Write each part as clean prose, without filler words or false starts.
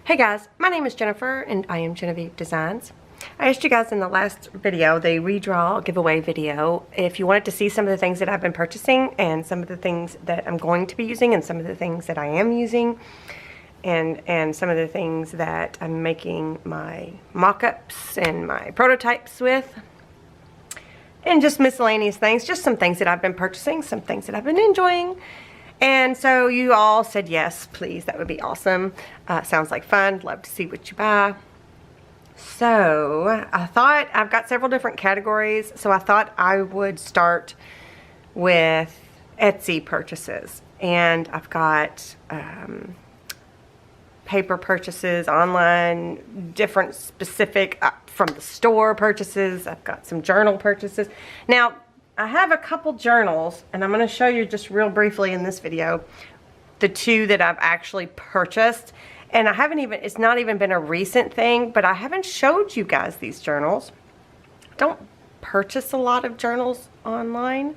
Hey guys, my name is Jennifer and I am Genevieve Designs. I asked you guys in the last video, the redraw giveaway video, if you wanted to see some of the things that I've been purchasing and some of the things that I'm going to be using and some of the things that I am using and some of the things that I'm making my mock-ups and my prototypes with. And just miscellaneous things, just some things that I've been purchasing, some things that I've been enjoying. And so you all said yes, please, that would be awesome. Sounds like fun, love to see what you buy. So I thought, I've got several different categories, so I thought I would start with Etsy purchases. And I've got paper purchases, online, different specific, from the store purchases. I've got some journal purchases. Now, I have a couple journals, and I'm going to show you just real briefly in this video the two that I've actually purchased. And I haven't even, it's not even been a recent thing, but I haven't showed you guys these journals. I don't purchase a lot of journals online,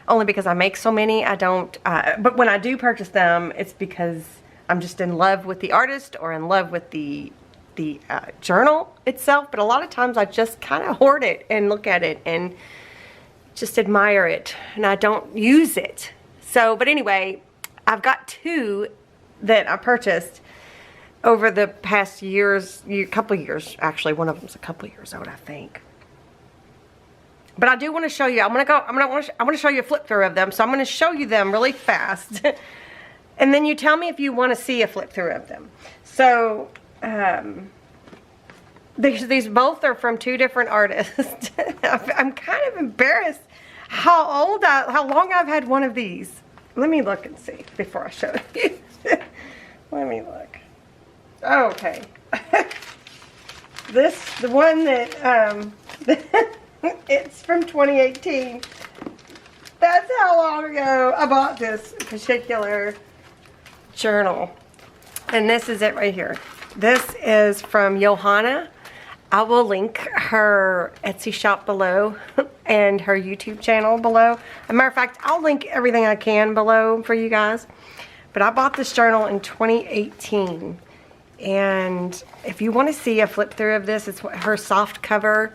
only because I make so many. I don't, but when I do purchase them, it's because I'm just in love with the artist or in love with the journal itself. But a lot of times I just kind of hoard it and look at it and just admire it, and I don't use it. So, but anyway, I've got two that I purchased over the past couple years, actually. One of them's a couple years old, I think. But I do want to show you. I want to show you a flip through of them. So I'm going to show you them really fast, and then you tell me if you want to see a flip through of them. So these both are from two different artists. I'm kind of embarrassed how long I've had one of these. Let me look and see before I show you. Let me look. Oh, okay. The one that, it's from 2018. That's how long ago I bought this particular journal. And this is it right here. This is from Johanna. I will link her Etsy shop below and her YouTube channel below. As a matter of fact, I'll link everything I can below for you guys. But I bought this journal in 2018. And if you want to see a flip through of this, it's her soft cover.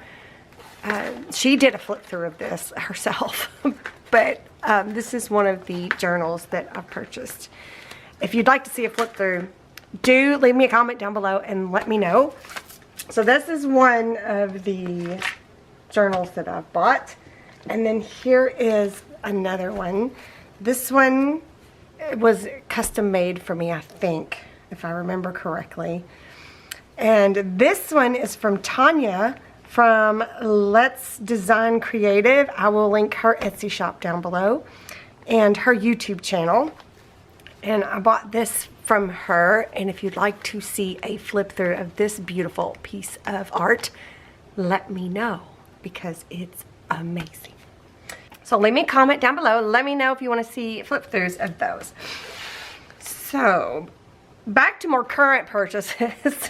She did a flip through of this herself. But this is one of the journals that I've purchased. If you'd like to see a flip through, do leave me a comment down below and let me know. So this is one of the journals that I've bought. And then here is another one. This one was custom made for me, I think, if I remember correctly. And this one is from Tonya from Let's Design Creative. I will link her Etsy shop down below and her YouTube channel. And I bought this from her, and if you'd like to see a flip through of this beautiful piece of art, let me know, because it's amazing. So leave me a comment down below. Let me know if you want to see flip throughs of those. So back to more current purchases.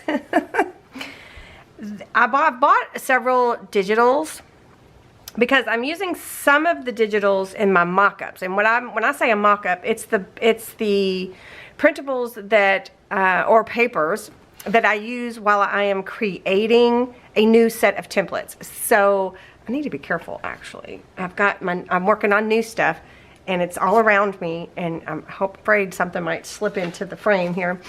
I bought several digitals because I'm using some of the digitals in my mock-ups. And when I say a mock-up, it's the printables that or papers that I use while I am creating a new set of templates. So I need to be careful, actually. I'm working on new stuff, and it's all around me, and I'm afraid something might slip into the frame here.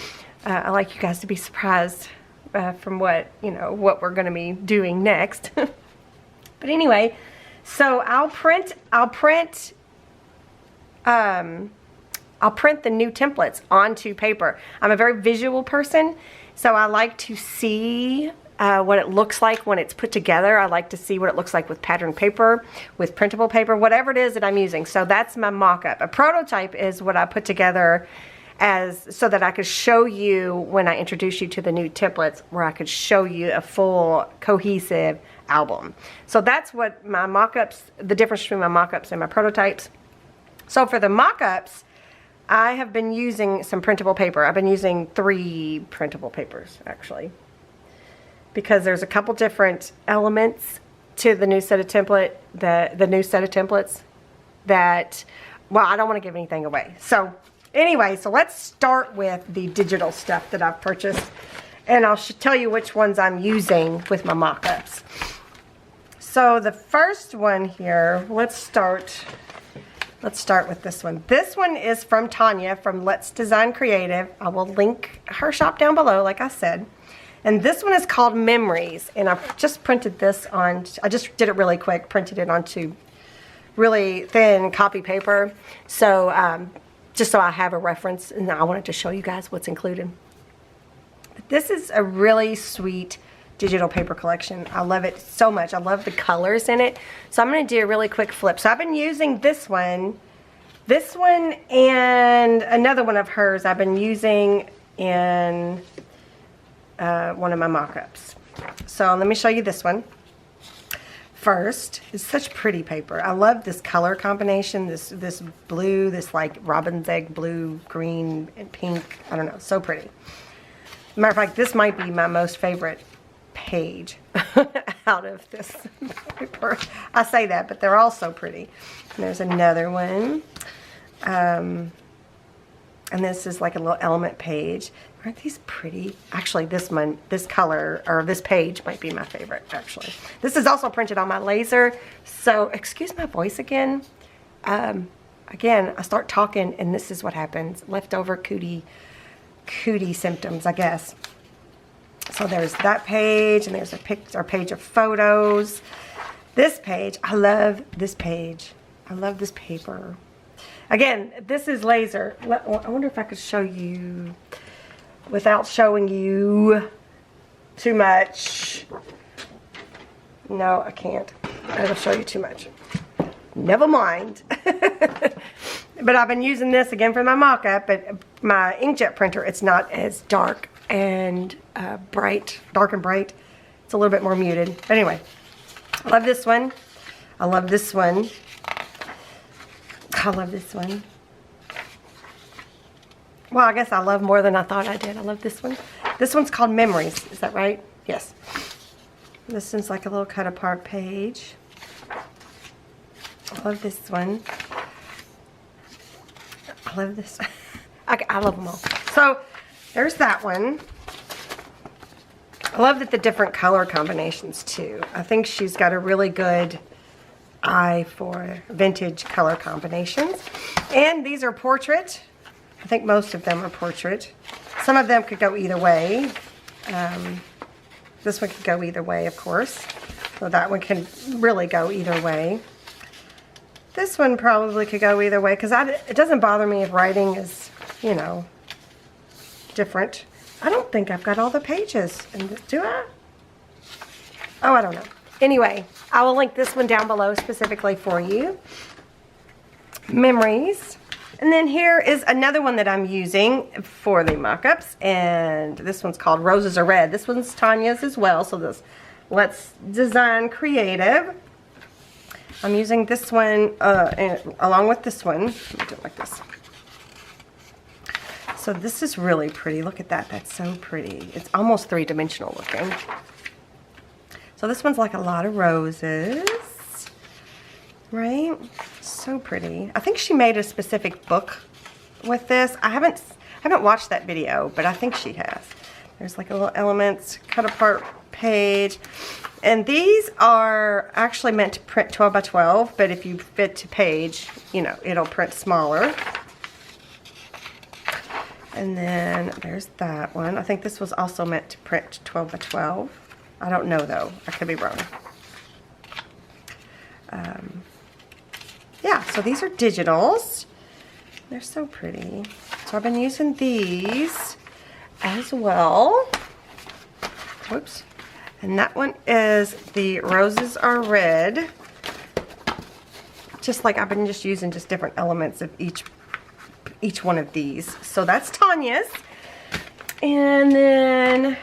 I like you guys to be surprised from what we're going to be doing next. But anyway, so I'll print the new templates onto paper. I'm a very visual person, so I like to see what it looks like when it's put together. I like to see what it looks like with pattern paper, with printable paper, whatever it is that I'm using. So that's my mock-up. A prototype is what I put together so that I could show you when I introduce you to the new templates, where I could show you a full cohesive album. So that's what my mock-ups, the difference between my mock-ups and my prototypes. So for the mock-ups, I have been using some printable paper. I've been using 3 printable papers, actually, because there's a couple different elements to the new set of templates that, well, I don't want to give anything away. So anyway, so let's start with the digital stuff that I've purchased. And I'll tell you which ones I'm using with my mock-ups. So the first one here, let's start with this one. This one is from Tonya from Let's Design Creative. I will link her shop down below, like I said. And this one is called Memories. And I just printed this on, I just did it really quick, printed it onto really thin copy paper. So just so I have a reference, and I wanted to show you guys what's included. But this is a really sweet digital paper collection. I love it so much. I love the colors in it. So I'm going to do a really quick flip. So I've been using this one, and another one of hers I've been using in one of my mock-ups. So let me show you this one. First, it's such pretty paper. I love this color combination, this blue, this like robin's egg blue, green, and pink. I don't know, so pretty. Matter of fact, this might be my most favorite page out of this paper. I say that, but they're all so pretty. And there's another one. And this is like a little element page. Aren't these pretty? Actually, this color, or this page might be my favorite, actually. This is also printed on my laser. So, excuse my voice again. Again, I start talking and this is what happens. Leftover cootie symptoms, I guess. So there's that page, and there's a page of photos. This page, I love this page. I love this paper. Again, this is laser. I wonder if I could show you without showing you too much. No, I can't. It'll show you too much. Never mind. But I've been using this again for my mock-up, but my inkjet printer, it's not as dark and dark and bright. It's a little bit more muted. But anyway, I love this one. I love this one. I love this one. Well, I guess I love more than I thought I did. I love this one. This one's called Memories. Is that right? Yes. This one's like a little cut apart page. I love this one. I love this. I love them all. So there's that one. I love that the different color combinations too. I think she's got a really good eye for vintage color combinations. And these are portrait. I think most of them are portrait. Some of them could go either way. This one could go either way, of course. So that one can really go either way. This one probably could go either way because it doesn't bother me if writing is, you know, different. I don't think I've got all the pages in this, do I? Oh, I don't know. Anyway, I will link this one down below specifically for you. Memories. And then here is another one that I'm using for the mock-ups, and this one's called Roses Are Red. This one's Tonya's as well, so this Let's Design Creative. I'm using this one along with this one. Let me do it like this. So this is really pretty. Look at that. That's so pretty. It's almost three-dimensional looking. So this one's like a lot of roses. Right? So pretty. I think she made a specific book with this. I haven't watched that video, but I think she has. There's like a little elements, cut apart page. And these are actually meant to print 12 by 12, but if you fit to page, you know, it'll print smaller. And then there's that one. I think this was also meant to print 12 by 12. I don't know though. I could be wrong. Yeah, so these are digitals. They're so pretty. So I've been using these as well. Whoops. And that one is the Roses Are Red. Just like I've been just using just different elements of each one of these. So that's Tonya's. And then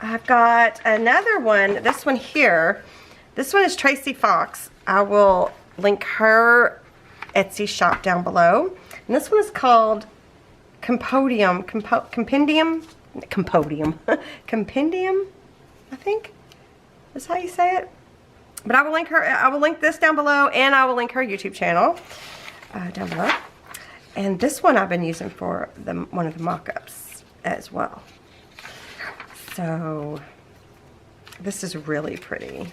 I've got another one. This one here. This one is Tracie Fox. I will link her Etsy shop down below. And this one is called Compendium, I think is how you say it. But I will link her. I will link this down below, and I will link her YouTube channel down below. And this one I've been using for one of the mock-ups as well. So this is really pretty.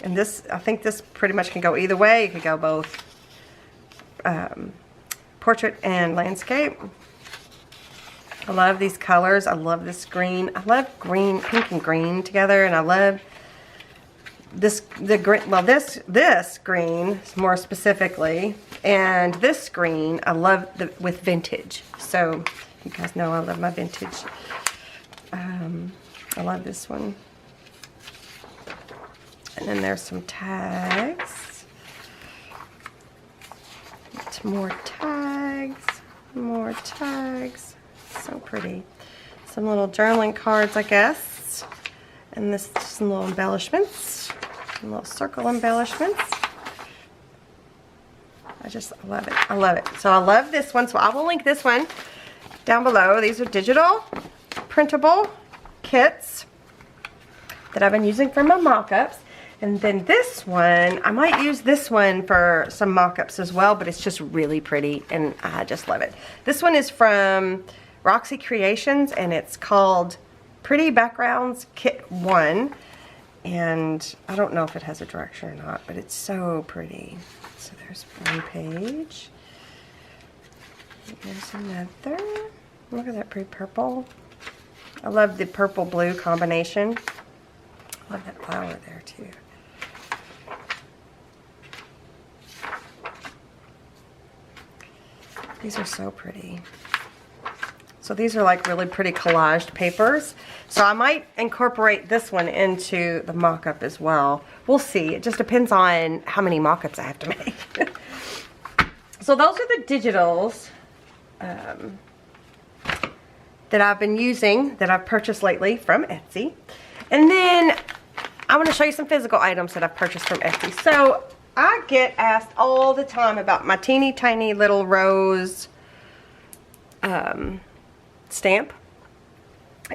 And this, I think this pretty much can go either way. It could go both portrait and landscape. I love these colors. I love this green. I love green, pink and green together, and I love this, the green, well this green more specifically, and this green I love with vintage. So you guys know I love my vintage. I love this one. And then there's some tags. More tags. More tags. So pretty. Some little journaling cards, I guess. And this, some little embellishments. Some little circle embellishments. I love it. I love it. So I love this one. So I will link this one down below. These are digital, printable kits that I've been using for my mock-ups. And then this one, I might use this one for some mock-ups as well, but it's just really pretty and I just love it. This one is from Roxy Creations and it's called Pretty Backgrounds Kit 1. And I don't know if it has a direction or not, but it's so pretty. So there's one page. There's another. Look at that pretty purple. I love the purple-blue combination. I love that flower there too. These are so pretty. So these are like really pretty collaged papers. So I might incorporate this one into the mock-up as well. We'll see. It just depends on how many mock-ups I have to make. So those are the digitals that I've been using, that I've purchased lately from Etsy. And then I want to show you some physical items that I've purchased from Etsy. So I get asked all the time about my teeny tiny little rose stamp.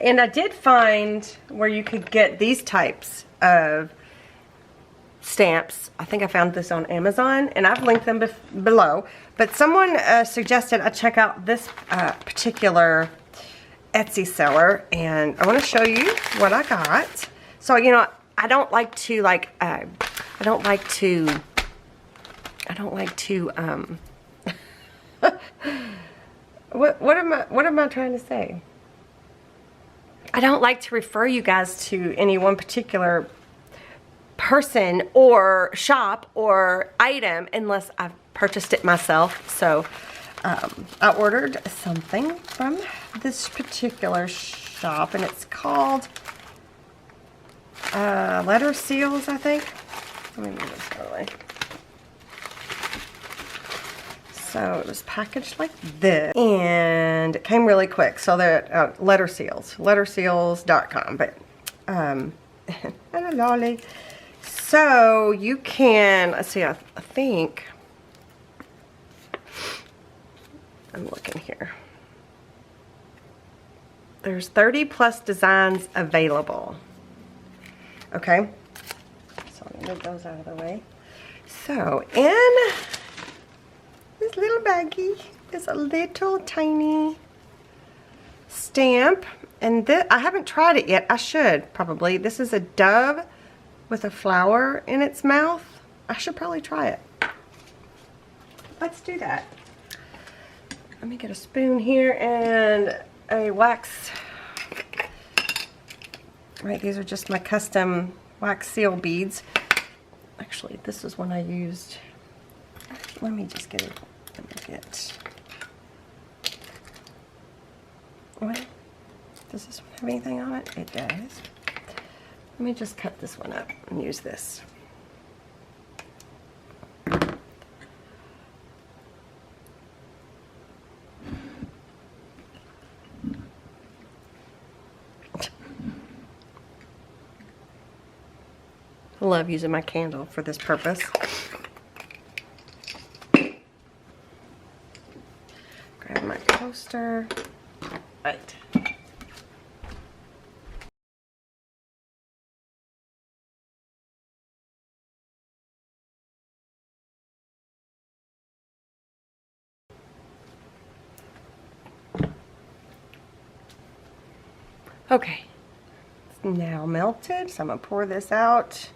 And I did find where you could get these types of stamps. I think I found this on Amazon and I've linked them below. But someone suggested I check out this particular Etsy seller, and I want to show you what I got. So, you know, I don't like to what am I trying to say? I don't like to refer you guys to any one particular person or shop or item unless I've purchased it myself. So I ordered something from this particular shop and it's called Letter Seals, I think. Let me move this out of the way. So it was packaged like this, and it came really quick. So they're Letter Seals, letterseals.com. But and a lolly. So you can, let's see, I think I'm looking here. There's 30 plus designs available. Okay, so I'm gonna move those out of the way. So in this little baggie is a little tiny stamp, and this, I haven't tried it yet. I should probably. This is a dove with a flower in its mouth. I should probably try it. Let's do that. Let me get a spoon here and a wax. Right, these are just my custom wax seal beads. Actually, this is one I used. Let me just get it. Let me get. What? Does this one have anything on it? It does. Let me just cut this one up and use this. I love using my candle for this purpose. Grab my coaster. Right. Okay, it's now melted, so I'm gonna pour this out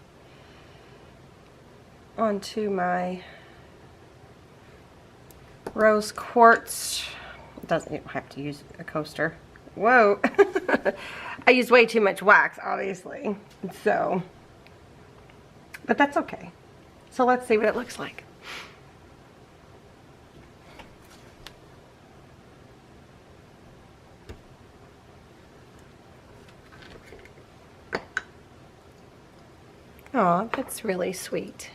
onto my rose quartz. You don't have to use a coaster. Whoa. I used way too much wax, obviously. So, but that's okay. So let's see what it looks like. Oh, that's really sweet.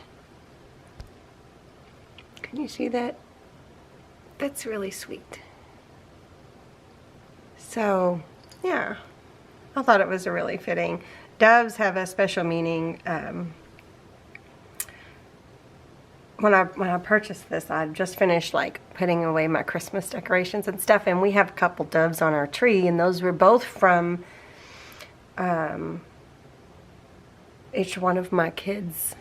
Can you see that? That's really sweet. So, yeah, I thought it was a really fitting. Doves have a special meaning. When I purchased this, I just finished like putting away my Christmas decorations and stuff, and we have a couple doves on our tree, and those were both from each one of my kids'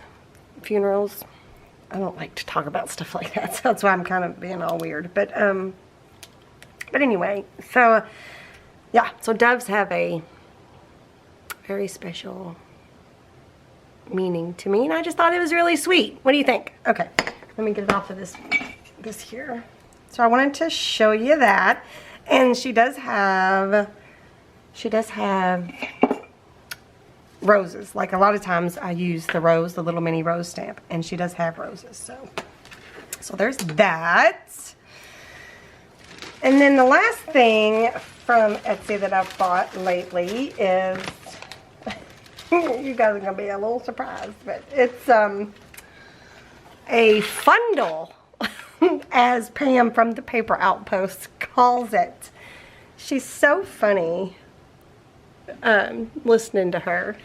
funerals. I don't like to talk about stuff like that, so that's why I'm kind of being all weird. But anyway, so yeah, so doves have a very special meaning to me, and I just thought it was really sweet. What do you think? Okay, let me get it off of this here. So I wanted to show you that, and she does have roses. Like a lot of times I use the rose, the little mini rose stamp, and she does have roses. So there's that. And then the last thing from Etsy that I've bought lately is, you guys are gonna be a little surprised, but it's a fundle, as Pam from the Paper Outpost calls it. She's so funny. Listening to her.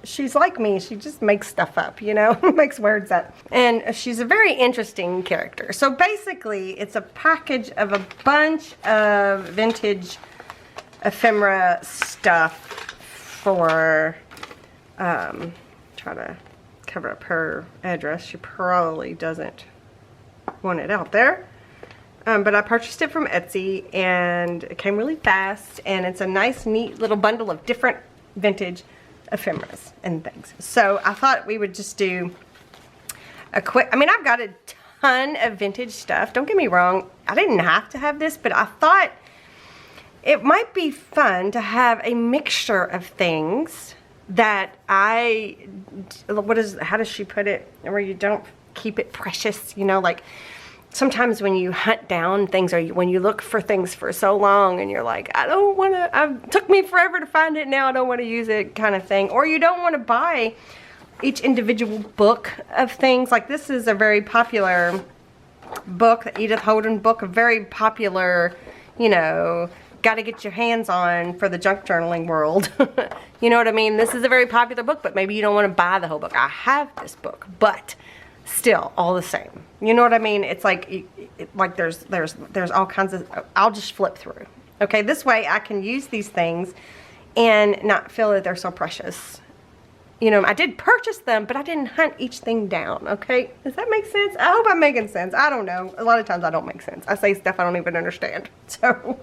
She's like me, she just makes stuff up, you know, makes words up. And she's a very interesting character. So basically, it's a package of a bunch of vintage ephemera stuff for, try to cover up her address. She probably doesn't want it out there. But I purchased it from Etsy, and it came really fast, and it's a nice, neat little bundle of different vintage ephemeras and things. So I thought we would just do a quick, I mean, I've got a ton of vintage stuff. Don't get me wrong, I didn't have to have this, but I thought it might be fun to have a mixture of things that how does she put it, where you don't keep it precious, you know, like, sometimes when you hunt down things, or when you look for things for so long and you're like, I don't want to, it took me forever to find it, now I don't want to use it, kind of thing. Or you don't want to buy each individual book of things. Like this is a very popular book, the Edith Holden book, a very popular, you know, got to get your hands on for the junk journaling world. You know what I mean? This is a very popular book, but maybe you don't want to buy the whole book. I have this book, but still all the same, you know what I mean? It's like like there's all kinds of, I'll just flip through. Okay, this way I can use these things and not feel that they're so precious. You know, I did purchase them, but I didn't hunt each thing down. Okay, does that make sense? I hope I'm making sense. I don't know, a lot of times I don't make sense. I say stuff I don't even understand. So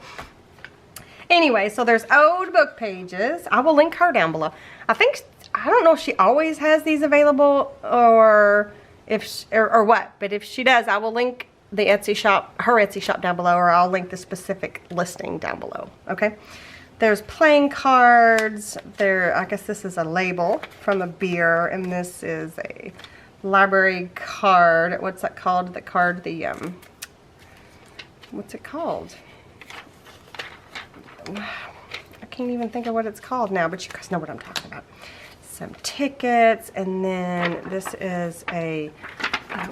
anyway, so there's old book pages. I will link her down below. I don't know if she always has these available, or or what, but if she does, I will link the Etsy shop, her Etsy shop down below, or I'll link the specific listing down below. Okay, there's playing cards there. I guess this is a label from a beer, and this is a library card. What's that called? The card, what's it called? I can't even think of what it's called now, but you guys know what I'm talking about. Some tickets, and then this is a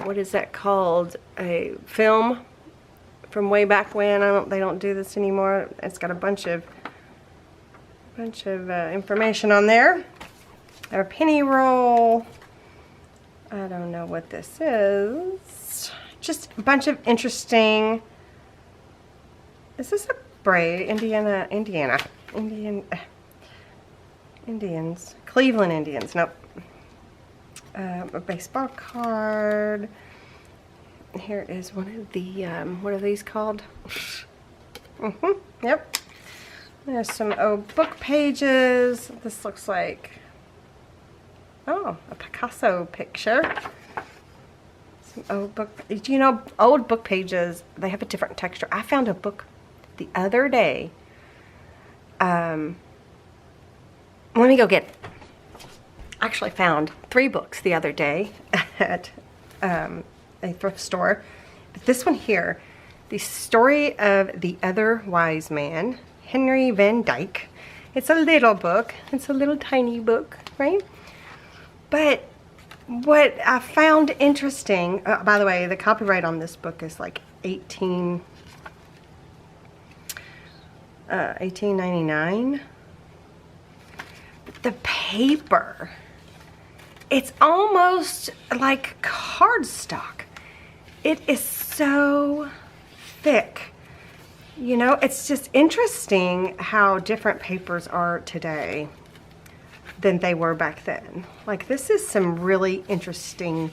what is that called? A film from way back when. They don't do this anymore. It's got a bunch of information on there. A penny roll. I don't know what this is. Just a bunch of interesting. Is this a braid? Indians. Cleveland Indians. Nope. A baseball card. Here is one of the, what are these called? Yep. There's some old book pages. This looks like, oh, a Picasso picture. Some old book, you know, old book pages, they have a different texture. I found a book the other day. Let me go get it. I actually found 3 books the other day at a thrift store. But this one here, The Story of the Other Wise Man, Henry Van Dyke. It's a little book. It's a little tiny book, right? But what I found interesting, by the way, the copyright on this book is like 1899. The paper, it's almost like cardstock. It is so thick. You know, it's just interesting how different papers are today than they were back then. Like, this is some really interesting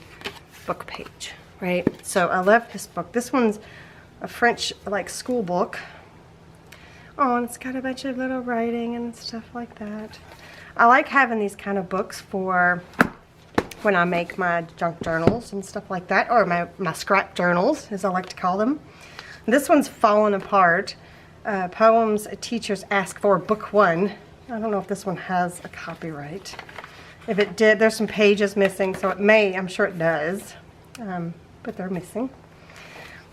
book page, right? So I love this book. This one's a French, like, school book. Oh, and it's got a bunch of little writing and stuff like that. I like having these kind of books for when I make my junk journals and stuff like that, or my scrap journals, as I like to call them. This one's fallen apart. Poems Teachers Ask For, Book 1. I don't know if this one has a copyright. If it did, there's some pages missing, so it may, I'm sure it does, but they're missing.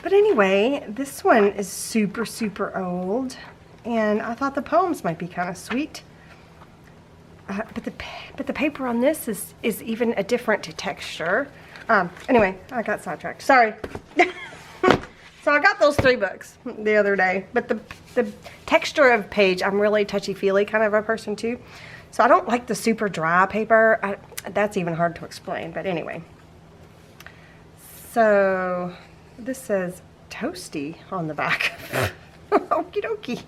But anyway, this one is super, super old, and I thought the poems might be kind of sweet. But the paper on this is even a different texture. Anyway, I got sidetracked. Sorry. So I got those 3 books the other day, but the texture of page, I'm really touchy-feely kind of a person too. So I don't like the super dry paper. That's even hard to explain, but anyway. So this says Toasty on the back. Okie dokie.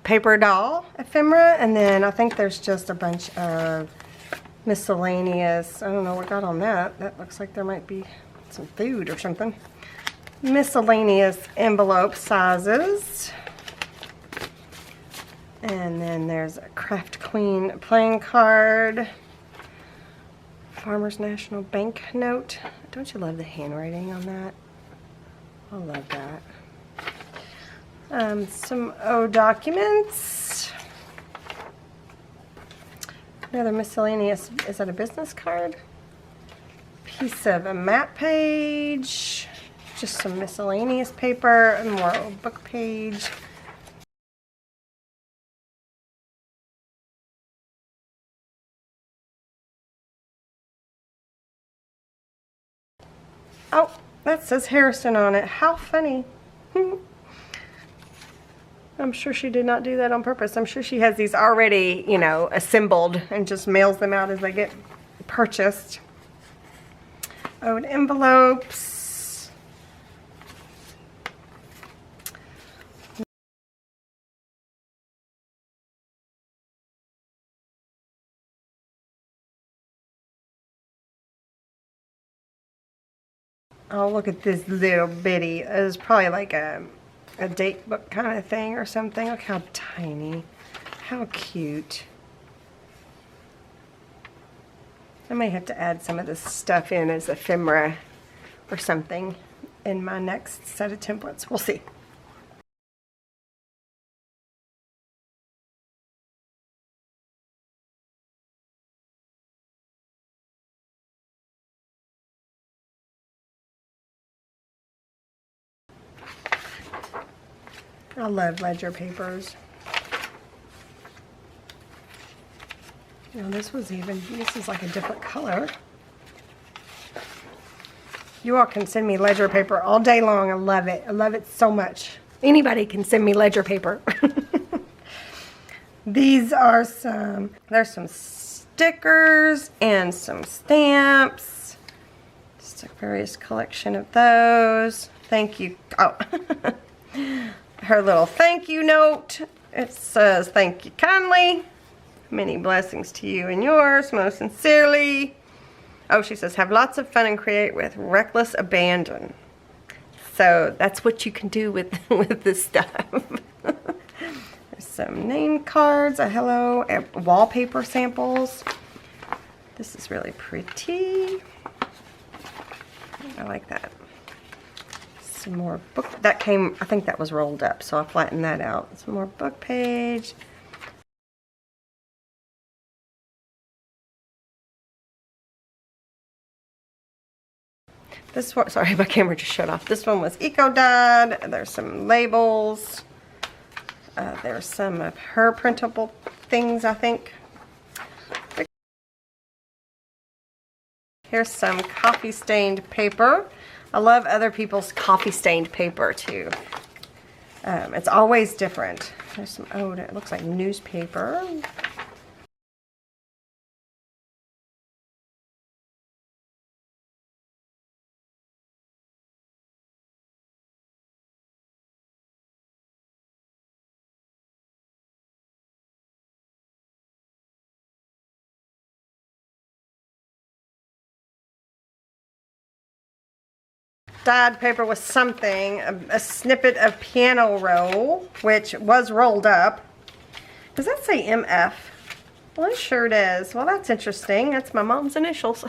Paper doll, ephemera, and then I think there's just a bunch of miscellaneous, I don't know what got on that. That looks like there might be some food or something. Miscellaneous envelope sizes. And then there's a Craft Queen playing card. Farmers National Bank note. Don't you love the handwriting on that? I love that. Some documents. Another miscellaneous, is that a business card? Piece of a map page. Just some miscellaneous paper, and more old book page. Oh, that says Harrison on it. How funny. I'm sure she did not do that on purpose. I'm sure she has these already, you know, assembled and just mails them out as they get purchased. Old envelopes. Oh, look at this little bitty. It's probably like a date book kind of thing or something. Look how tiny. How cute. I may have to add some of this stuff in as ephemera or something in my next set of templates. We'll see. I love ledger papers. Now this is like a different color. You all can send me ledger paper all day long. I love it. I love it so much. Anybody can send me ledger paper. These are there's some stickers and some stamps. Just a various collection of those. Thank you. Oh. Her little thank you note. It says, thank you kindly. Many blessings to you and yours, most sincerely. Oh, she says, have lots of fun and create with reckless abandon. So that's what you can do with this stuff. some name cards, a hello, wallpaper samples. This is really pretty. I like that. Some more book, that came, I think that was rolled up, so I flattened that out. Some more book page. This one, sorry, my camera just shut off. This one was Eco Dad. There's some labels. There's some of her printable things, I think. Here's some coffee stained paper. I love other people's coffee stained paper too. It's always different. There's some, oh, it looks like newspaper. Dyed paper with something, a snippet of piano roll, which was rolled up. Does that say MF? Well, it sure does. Well, that's interesting. That's my mom's initials.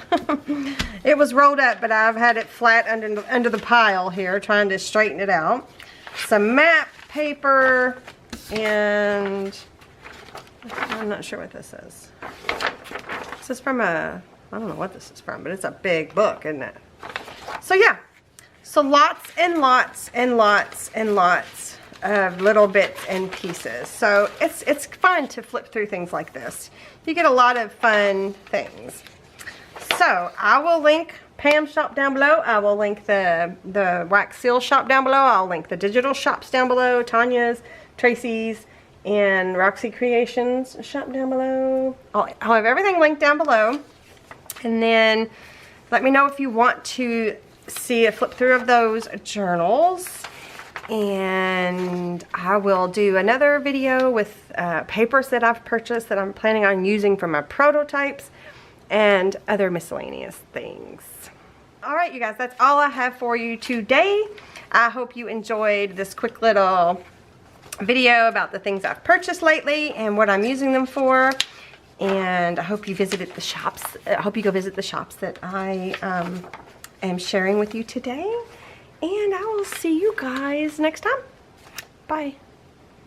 It was rolled up, but I've had it flat under the pile here, trying to straighten it out. Some map paper, and I'm not sure what this is. This is from I don't know what this is from, but it's a big book, isn't it? So yeah. So lots and lots and lots and lots of little bits and pieces. So it's fun to flip through things like this. You get a lot of fun things. So I will link Pam's shop down below. I will link the wax seal shop down below. I'll link the digital shops down below. Tonya's, Tracie's, and Roxy Creations shop down below. I'll have everything linked down below. And then let me know if you want to see a flip through of those journals, and I will do another video with papers that I've purchased that I'm planning on using for my prototypes and other miscellaneous things. Alright you guys, that's all I have for you today. I hope you enjoyed this quick little video about the things I've purchased lately and what I'm using them for, and I hope you visited the shops. I hope you go visit the shops that I am sharing with you today, and I will see you guys next time. Bye.